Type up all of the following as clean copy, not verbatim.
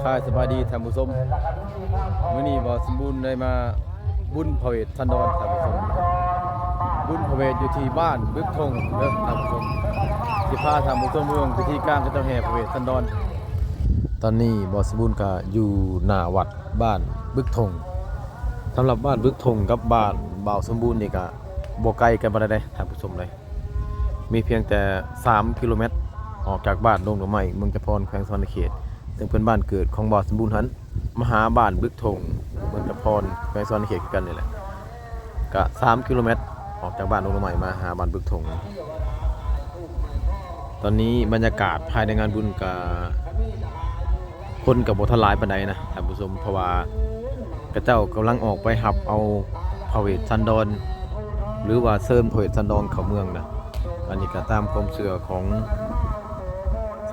ค่ายสบายดีท่านผู้ชมมื้อนี้บ่สมบูรณ์ได้มาบุญพระเวทสันดรท่านผู้ชมบุญพระเวทอยู่ที่บ้านบึกธงเด้อท่านผู้ชมสิพาท่านผู้ชมเมืองพิธีการก็จะแห่พระเวทสันดรตอนนี้บ่สมบูรณ์ก็อยู่หน้าวัดบ้านบึกธงสำหรับบ้านบึกธงกับบ้านบ่าวสมบูรณ์นี่ก็บ่ไกลกันปานใดท่านผู้ชมเลยมีเพียงแต่3 กิโลเมตรออกจากบ้านดงดอกไม้เมืองจะพรแขวงสวรรณเขตซึ่งเป็นบ้านเกิดของบ่าวสมบูรณ์หันมาหาบ้านบึกธงเมืองจะพรแขวงสวรรณเขตกันนี่แหละก็3 กิโลเมตรออกจากบ้านดงดอกไม้มาหาบ้านบึกธงตอนนี้บรรยากาศภายในงานบุญกับคนกับบ่ทันหลายปานใดนะท่านผู้ชมเพราะว่ากระเจ้ากำลังออกไปหับเอาพระเวทสันดรหรือว่าเสริมพระเวทสันดรเข้าเมืองนะอันนี้ก็ตามความเชื่อของ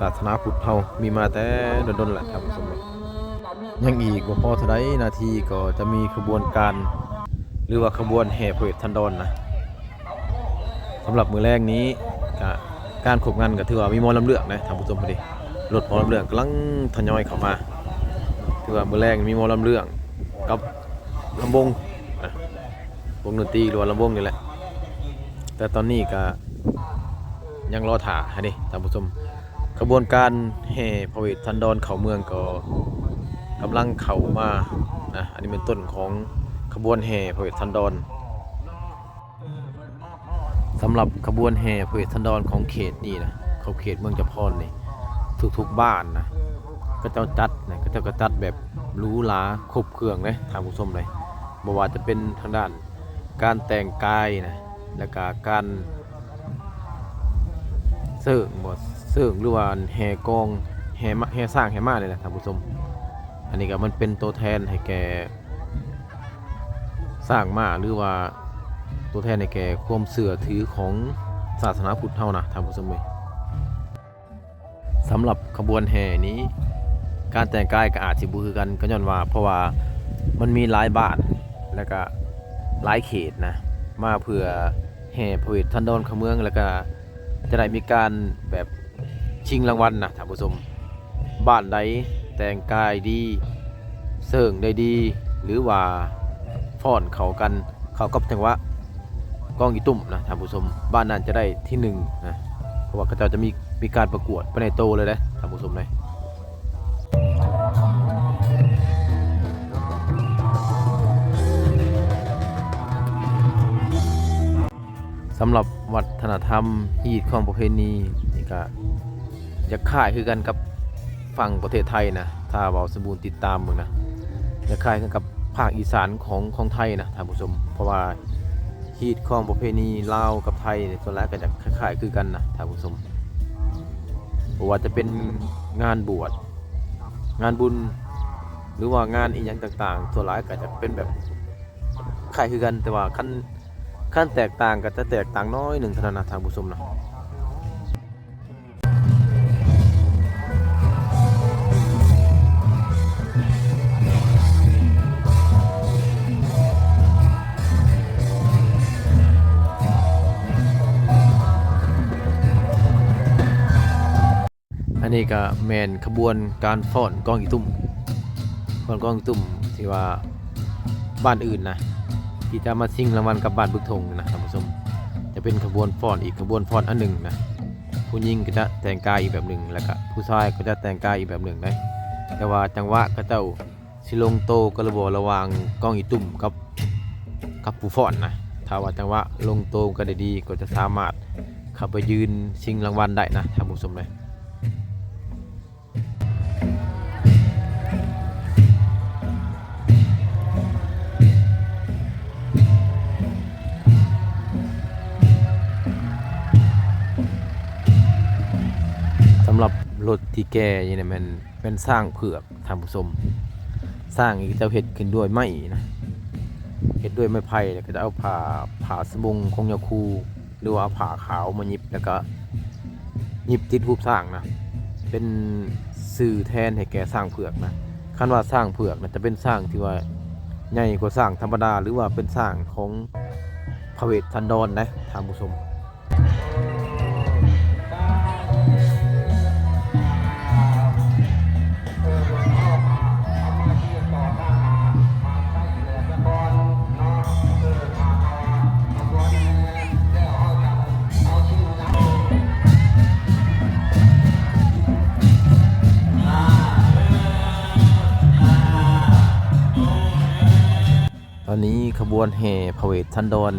ศาสนาพุทธเฮามีมาแต่ดนๆแหละท่านผู้ชมยังอีกบ่พอเท่าใดนาทีก็จะมีขบวนการหรือว่าขบวนแห่พระเวทสันดรนะสำหรับมื้อแรกนี้การขบงานก็ถือว่ามีหมอลำเลือกนะท่านผู้ชมพอดีรถหมอลำเลือกกำลังทยอยเข้ามาถือว่ามื้อแรกมีหมอลำเลือกกับลำวงวงดนตรีหรือว่าลำวงนี่แหละแต่ตอนนี้ก็ยังรอถ่าให้ดิท่านผู้ชมขบวนการแห่พระเวทสันดรเข้าเมืองก็กำลังเข้ามานะอันนี้เป็นต้นของขบวนแห่พระเวทสันดรสำหรับขบวนแห่พระเวทสันดรของเขตนี่นะเขาเขตเมืองจะพรนี่ทุกๆบ้านนะก็เจ้าจัดนะก็เจ้าก็จัดแบบหรูหราครบเครื่องเลยท่านผู้ชมเลยบ่ว่าจะเป็นทางด้านการแต่งกายนะและก็การเสิร์งหรือว่าแห่กองแห่สร้างแห่มาเลยนะท่านผู้ชมอันนี้ก็มันเป็นตัวแทนให้แก่สร้างมาหรือว่าตัวแทนให้แก่ความเชื่อถือของศาสนาพุทธเฮานะท่านผู้ชมสำหรับขบวนแห่นี้การแต่งกายก็อาจสิบ่คือกันก็ย้อนว่าเพราะว่ามันมีหลายบ้านและก็หลายเขตนะมาเพื่อแห่พระเวทสันดรเข้าเมืองแล้วก็จะได้มีการแบบชิงรางวัลนะท่านผู้ชมบ้านใดแต่งกายดีเสิร์งได้ดีหรือว่าฟ้อนเขากันเขากับจังหวะกองอีตุ่มนะท่านผู้ชมบ้านนั้นจะได้ที่1นะเพราะว่าเขาจะมีการประกวดไปในโตเลยนะท่านผู้ชมเลยสำหรับวัฒนธรรมฮีตของประเพณีนี่ก็จะคล้ายคือกันกับฝั่งประเทศไทยนะถ้าเว้าสมบูรณ์ติดตามมึงนะจะคล้ายกันกับภาคอีสานของไทยนะท่านผู้ชมเพราะว่าฮีตของประเพณีลาวกับไทยส่วนใหญ่ก็จะคล้ายๆคือกันนะท่านผู้ชมเพราะว่าจะเป็นงานบวชงานบุญหรือว่างานอีหยังต่างๆส่วนใหญ่ก็จะเป็นแบบคล้ายคือกันแต่ว่าขั้นแตกต่างก็จะแตกต่างน้อยหนึ่งเท่านั้นนะทางผู้ชมนะอันนี้ก็แมนขบวนการฟ้อนกองอีตุ่มฟ้อนกองอีตุ่มที่ว่าบ้านอื่นนะที่จะมาชิงรางวัลกับบ้านบึกธงนะท่านผู้ชมจะเป็นขบวนฟ้อนอีกขบวนฟ้อนอันหนึ่งนะผู้หญิงก็จะแต่งกายอีกแบบหนึ่งแล้วก็ผู้ชายก็จะแต่งกายอีกแบบหนึ่งนะแต่ว่าจังหวะก็เจ้าสิลงโตก็ระหว่างกองอีตุ่มกับผู้ฟ้อนนะถ้าว่าจังหวะลงโตก็ได้ดีก็จะสามารถเข้าไปยืนชิงรางวัลได้นะท่านผู้ชมเลยสำหรับรถที่แก่นี่เนี่ยมันเป็นสร้างเผือกท่านผู้ชมสร้างอีกจะเห็ดขึ้นด้วยไม้นะเห็ดด้วยไม้ไผ่แล้วก็จะเอาผ่าสบงคงยาคูหรือว่าผ่าขาวมาหยิบแล้วก็หยิบติดรูปสร้างนะเป็นสื่อแทนให้แก่สร้างเผือกนะคันว่าสร้างเผือกนะจะเป็นสร้างที่ว่าใหญ่กว่าสร้างธรรมดาหรือว่าเป็นสร้างของพระเวทสันดรนะท่านผู้ชม เ ขบวนแห่พระเวทสันดร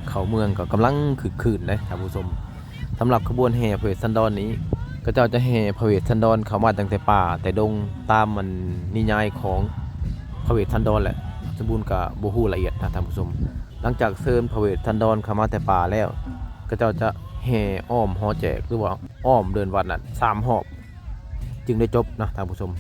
เข้าเมืองก็กำลังคึกคืนเลยท่านผู้ชมสำหรับขบวนแห่พระเวทสันดรนี้ก็เจ้าจะแห่พระเวทสันดรเข้ามาตั้งแต่ป่าแต่ดงตามมันนิยายของพระเวทสันดรแหละสมบูรณ์กับบ่ฮู้ละเอียดนะท่านผู้ชมหลังจากเชิญพระเวทสันดรเข้ามาแต่ป่าแล้วก็เจ้าจะแห่อ้อมหอแจกหรือว่าอ้อมเดินวัดน่ะ3 รอบจึงได้จบนะท่านผู้ชม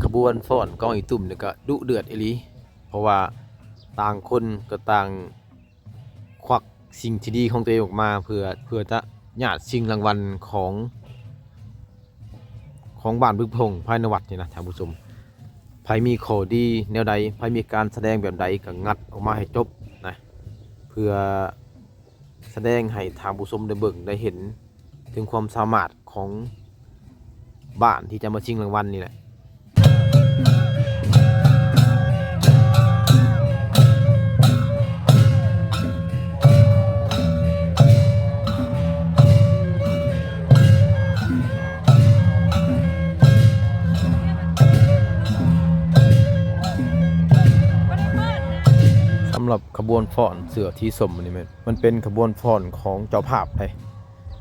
ขบวนฟ้อนกองอีตุ่มเนี่ยก็ดุเดือดอีหลีเพราะว่าต่างคนก็ต่างควักสิ่งที่ดีของตัวเองออกมาเพื่อจะญาติชิงรางวัลของบ้านบึกพงภายในวัดนี่นะท่านผู้ชมไผมีข้อดีแนวใดไผมีการแสดงแบบใดก็งัดออกมาให้จบนะเพื่อแสดงให้ท่านผู้ชมได้เบิ่งได้เห็นถึงความสามารถของบ้านที่จะมาชิงรางวัลนี่แหละสำหรับขบวนฟ้อนเสือที่สมนี่มันเป็นขบวนฟ้อนของเจ้าภาพเลย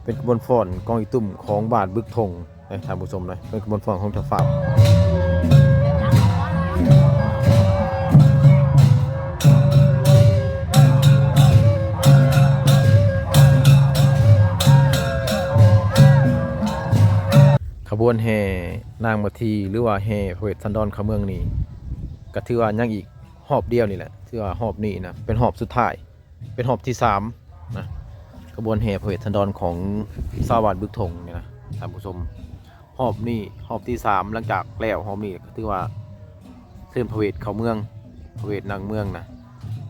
เป็นขบวนฟ้อนกองอีตุ่มของบ้านบึกธงนะท่านผู้ชมเลยเป็นขบวนฟ้อนของเจ้าภาพขบวนแห่นางมาทีหรือว่าแห่พระเวทสันดรเข้าเมืองนี่ก็ถือว่ายังอีกหอบเดียวนี่แหละถือว่าหอบนี้นะเป็นหอบสุดท้ายเป็นหอบที่3นะขบวนแห่พระเวทสันดรของชาวบ้านบึกธงเนี่ยนะท่านผู้ชมหอบนี้หอบที่3หลังจากแล้วหอบนี้ก็ถือว่าเชิญพระเวทเข้าเมืองพระเวทนางเมืองนะ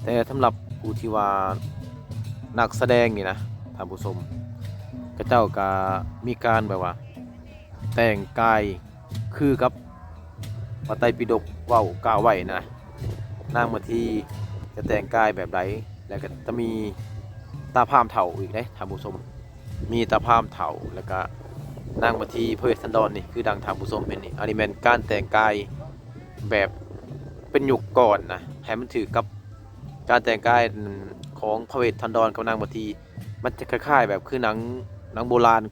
แต่สำหรับผู้ที่ว่านักแสดงนี่นะท่านผู้ชมก็เจ้าก็มีการแบบว่าแต่งกายคือกับพระไตรปิฎกเว้ากล่าวไว้นะนางมาทีจะแต่งกายแบบใดแล้วก็จะมีตาพามเถ่าอีกนะท่านผู้ชมมีตาพามเถ่าแล้วก็นางมาทีพระเวทสันดรนี่คือดังท่านผู้ชมเป็นนี่อันนี้เป็นการแต่งกายแบบเป็นยุคก่อนนะให้มันถือกับการแต่งกายของพระเวทสันดรกับนางมาทีมันจะคล้ายๆแบบคือหนังโบราณ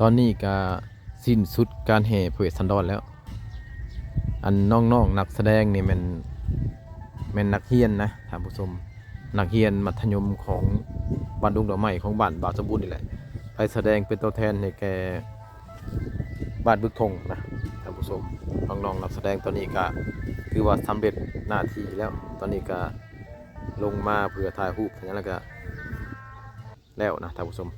ตอนนี้ก็สิ้นสุดการแห่พระเวทสันดรแล้วอันน้องๆนักแสดงนี่มันนักเรียนนะท่านผู้ชมนักเรียนมัธยมของบ้านดงดอกไม้ของบ้านบาวสมบูรณ์นี่แหละไปแสดงเป็นตัวแทนในแก่บ้านบึกธงนะท่านผู้ชมน้องๆนักแสดงตอนนี้ก็คือว่าสำเร็จหน้าที่แล้วตอนนี้ก็ลงมาเพื่อถ่ายรูปอย่างนั้นแล้วก็แล้วนะท่านผู้ชม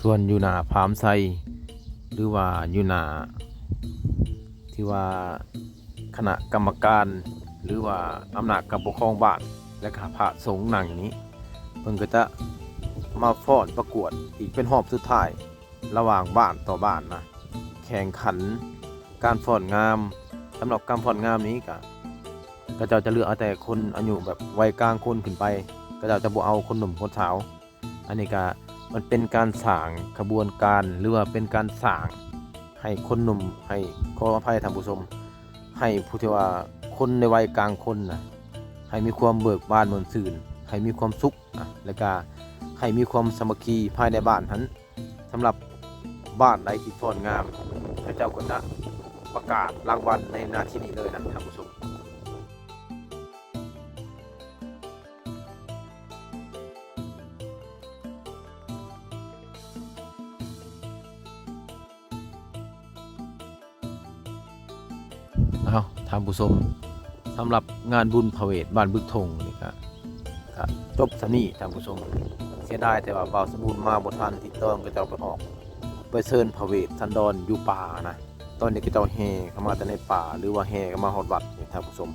ส่วนอยู่หน้าพามไซหรือว่าอยู่หน้าที่ว่าคณะกรรมการหรือว่าอำนาจการปกครองบ้านและข้าพระสงฆ์นั่งนี้เพิ่นก็จะมาฟ้อนประกวดอีกเป็นรอบสุดท้ายระหว่างบ้านต่อบ้านนะแข่งขันการฟ้อนงามสำหรับการฟ้อนงามนี้ก็จะเลือกเอาแต่คนอายุแบบวัยกลางคนขึ้นไปก็จะบ่เอาคนหนุ่มคนสาวอันนี้ก็มันเป็นการสร้างขบวนการหรือว่าเป็นการสร้างให้คนหนุ่มให้ขออภัยท่านผู้ชมให้ผู้ที่ว่าคนในวัยกลางคนนะให้มีความเบิกบานมวลซื่นให้มีความสุขแล้วก็ให้มีความสามัคคีภายในบ้านนั้นสำหรับ บ้านใดที่พรงามพระเจ้าก็จะประกาศรางวัลในหน้าที่นี้เลยนะท่านผู้ชมเอาท่านผู้ชมสำหรับงานบุญพระเวทบ้านบึกทงนี่ก็จบซะนี่ท่านผู้ชมเสียดายแต่ว่าบ่าวสมบูรณ์มาบ่ทันติดต่อก็เจ้าไปออกไปเชิญพระเวทสันดรอยู่ป่านะตอนนี้ก็เจ้าแห่เข้ามาแต่ในป่าหรือว่าแห่เข้ามาฮอดวัดนี่ท่านผู้ชม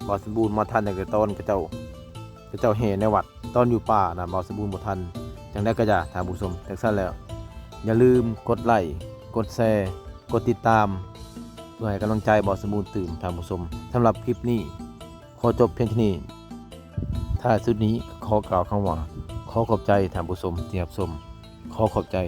บ่าวสมบูรณ์มาทันแต่ตอนก็เจ้าแห่ในวัดตอนอยู่ป่านะบ่าวสมบูรณ์บ่ทันจังได๋ก็จะท่านผู้ชมจังซั่นแล้วอย่าลืมกดไลค์กดแชร์กดติดตามเพื่อให้กำลังใจบ่าวสมบูรณ์ตื่นท่านผู้ชมสำหรับคลิปนี้ขอจบเพียงเท่านี้ถ้าสุดนี้ขอกล่าวคำว่าขอขอบใจท่านผู้ชมที่รับชมขอขอบใจ